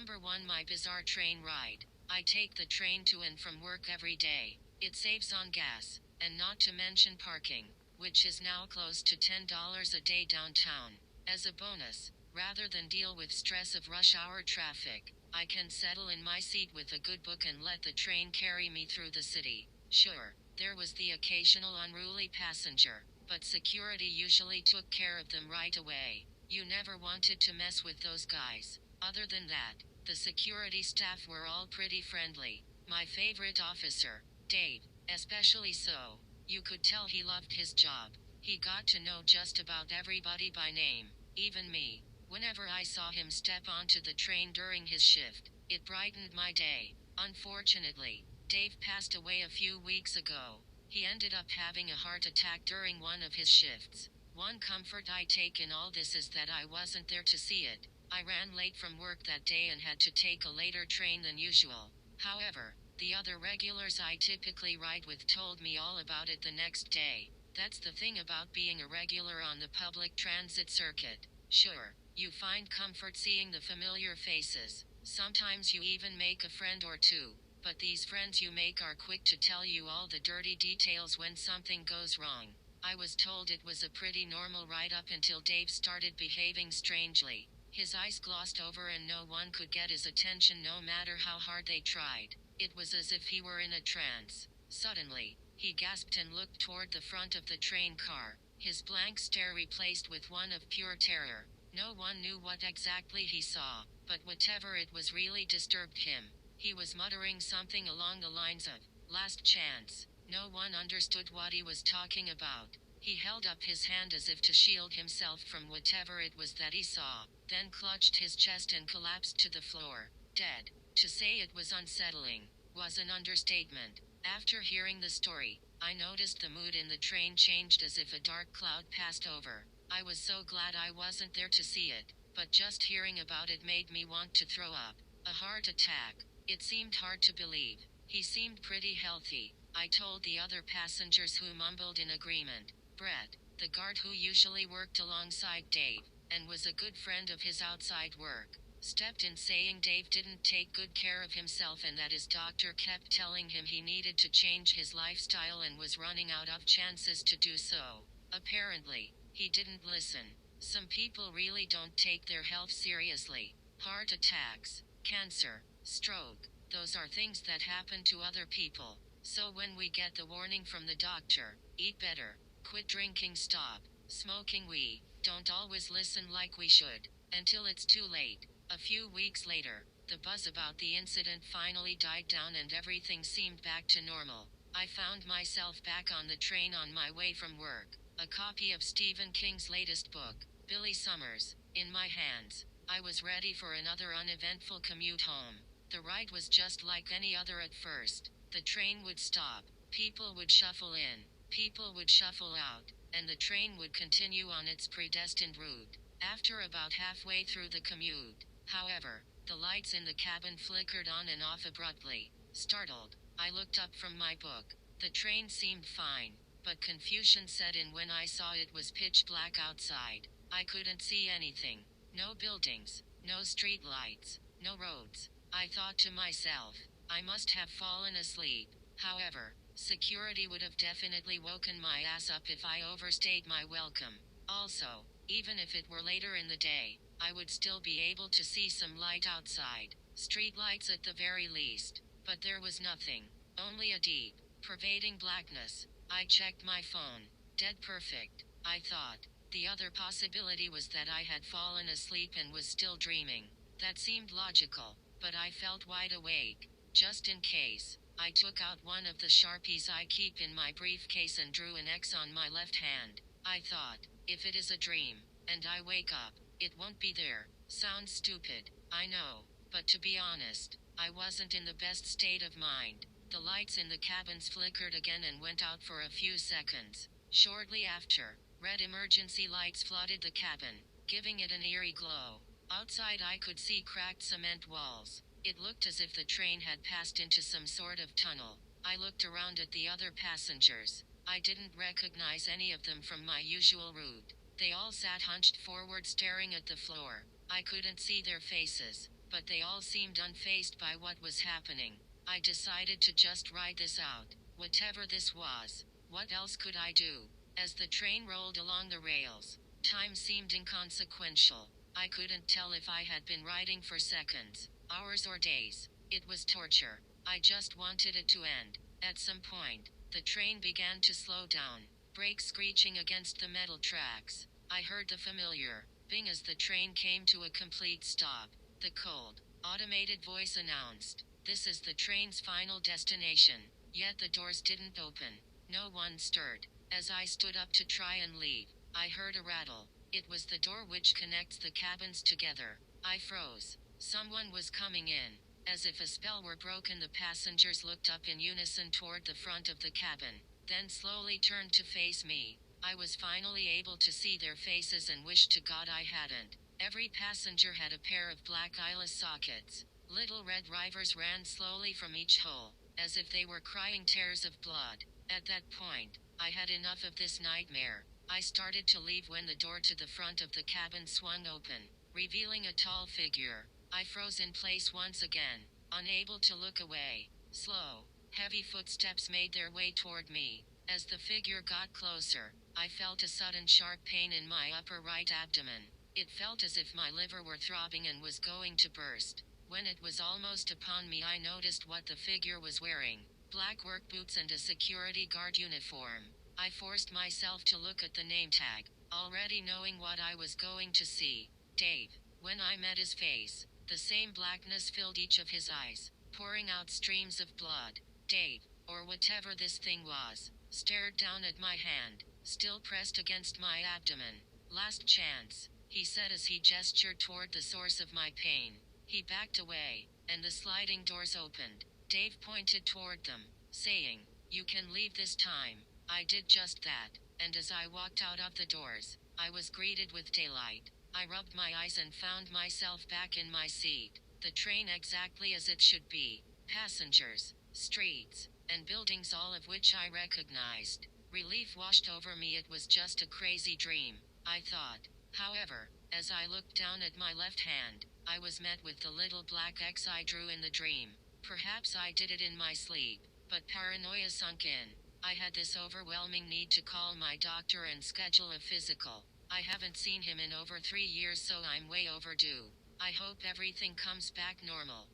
Number 1. My bizarre train ride. I take the train to and from work every day. It saves on gas, and not to mention parking, which is now close to $10 a day downtown. As a bonus, rather than deal with stress of rush hour traffic, I can settle in my seat with a good book and let the train carry me through the city. Sure, there was the occasional unruly passenger, but security usually took care of them right away. You never wanted to mess with those guys. Other than that, the security staff were all pretty friendly. My favorite officer, Dave, especially so. You could tell he loved his job. He got to know just about everybody by name, even me. Whenever I saw him step onto the train during his shift, it brightened my day. Unfortunately, Dave passed away a few weeks ago. He ended up having a heart attack during one of his shifts. One comfort I take in all this is that I wasn't there to see it. I ran late from work that day and had to take a later train than usual. However, the other regulars I typically ride with told me all about it the next day. That's the thing about being a regular on the public transit circuit. Sure, you find comfort seeing the familiar faces. Sometimes you even make a friend or two. But these friends you make are quick to tell you all the dirty details when something goes wrong. I was told it was a pretty normal ride up until Dave started behaving strangely. His eyes glossed over and no one could get his attention no matter how hard they tried. It was as if he were in a trance. Suddenly, he gasped and looked toward the front of the train car, his blank stare replaced with one of pure terror. No one knew what exactly he saw, but whatever it was really disturbed him. He was muttering something along the lines of, "Last chance." No one understood what he was talking about. He held up his hand as if to shield himself from whatever it was that he saw, then clutched his chest and collapsed to the floor, dead. To say it was unsettling was an understatement. After hearing the story, I noticed the mood in the train changed as if a dark cloud passed over. I was so glad I wasn't there to see it, but just hearing about it made me want to throw up. A heart attack. It seemed hard to believe. He seemed pretty healthy. I told the other passengers who mumbled in agreement. Brett, the guard who usually worked alongside Dave, and was a good friend of his outside work, stepped in saying Dave didn't take good care of himself and that his doctor kept telling him he needed to change his lifestyle and was running out of chances to do so. Apparently, he didn't listen. Some people really don't take their health seriously. Heart attacks, cancer, stroke, those are things that happen to other people. So when we get the warning from the doctor, eat better, quit drinking, stop smoking, we don't always listen like we should, until it's too late. A few weeks later, the buzz about the incident finally died down and everything seemed back to normal. I found myself back on the train on my way from work, a copy of Stephen King's latest book, Billy Summers, in my hands. I was ready for another uneventful commute home. The ride was just like any other at first. The train would stop, people would shuffle in, people would shuffle out, and the train would continue on its predestined route. After about halfway through the commute, however, the lights in the cabin flickered on and off abruptly. Startled, I looked up from my book. The train seemed fine, but confusion set in when I saw it was pitch black outside. I couldn't see anything. No buildings, no street lights, no roads. I thought to myself, I must have fallen asleep. However, security would have definitely woken my ass up if I overstayed my welcome. Also, even if it were later in the day, I would still be able to see some light outside. Street lights at the very least. But there was nothing. Only a deep, pervading blackness. I checked my phone. Dead perfect, I thought. The other possibility was that I had fallen asleep and was still dreaming. That seemed logical, but I felt wide awake. Just in case, I took out one of the Sharpies I keep in my briefcase and drew an X on my left hand. I thought, if it is a dream, and I wake up, it won't be there. Sounds stupid, I know, but to be honest, I wasn't in the best state of mind. The lights in the cabins flickered again and went out for a few seconds. Shortly after, red emergency lights flooded the cabin, giving it an eerie glow. Outside I could see cracked cement walls. It looked as if the train had passed into some sort of tunnel. I looked around at the other passengers. I didn't recognize any of them from my usual route. They all sat hunched forward staring at the floor. I couldn't see their faces. but they all seemed unfazed by what was happening. I decided to just ride this out, whatever this was. What else could I do? As the train rolled along the rails, time seemed inconsequential. I couldn't tell if I had been riding for seconds, hours, or days. It was torture. I just wanted it to end. At some point, the train began to slow down, brakes screeching against the metal tracks. I heard the familiar bing as the train came to a complete stop. The cold, automated voice announced, "This is the train's final destination." Yet the doors didn't open. No one stirred. As I stood up to try and leave, I heard a rattle. It was the door which connects the cabins together. I froze. Someone was coming in. As if a spell were broken, the passengers looked up in unison toward the front of the cabin, then slowly turned to face me. I was finally able to see their faces and wished to God I hadn't. Every passenger had a pair of black eyeless sockets. Little red rivers ran slowly from each hole, as if they were crying tears of blood. At that point, I had enough of this nightmare. I started to leave when the door to the front of the cabin swung open, revealing a tall figure. I froze in place once again, unable to look away. Slow, heavy footsteps made their way toward me. As the figure got closer, I felt a sudden sharp pain in my upper right abdomen. It felt as if my liver were throbbing and was going to burst. When it was almost upon me, I noticed what the figure was wearing: black work boots and a security guard uniform. I forced myself to look at the name tag, already knowing what I was going to see. Dave. When I met his face, the same blackness filled each of his eyes, pouring out streams of blood. Dave, or whatever this thing was, stared down at my hand, still pressed against my abdomen. "Last chance," he said as he gestured toward the source of my pain. He backed away, and the sliding doors opened. Dave pointed toward them, saying, "You can leave this time." I did just that, and as I walked out of the doors, I was greeted with daylight. I rubbed my eyes and found myself back in my seat. The train exactly as it should be. Passengers, streets, and buildings, all of which I recognized. Relief washed over me. It was just a crazy dream, I thought. However, as I looked down at my left hand, I was met with the little black X I drew in the dream. Perhaps I did it in my sleep, but paranoia sunk in. I had this overwhelming need to call my doctor and schedule a physical. I haven't seen him in over 3 years, so I'm way overdue. I hope everything comes back normal.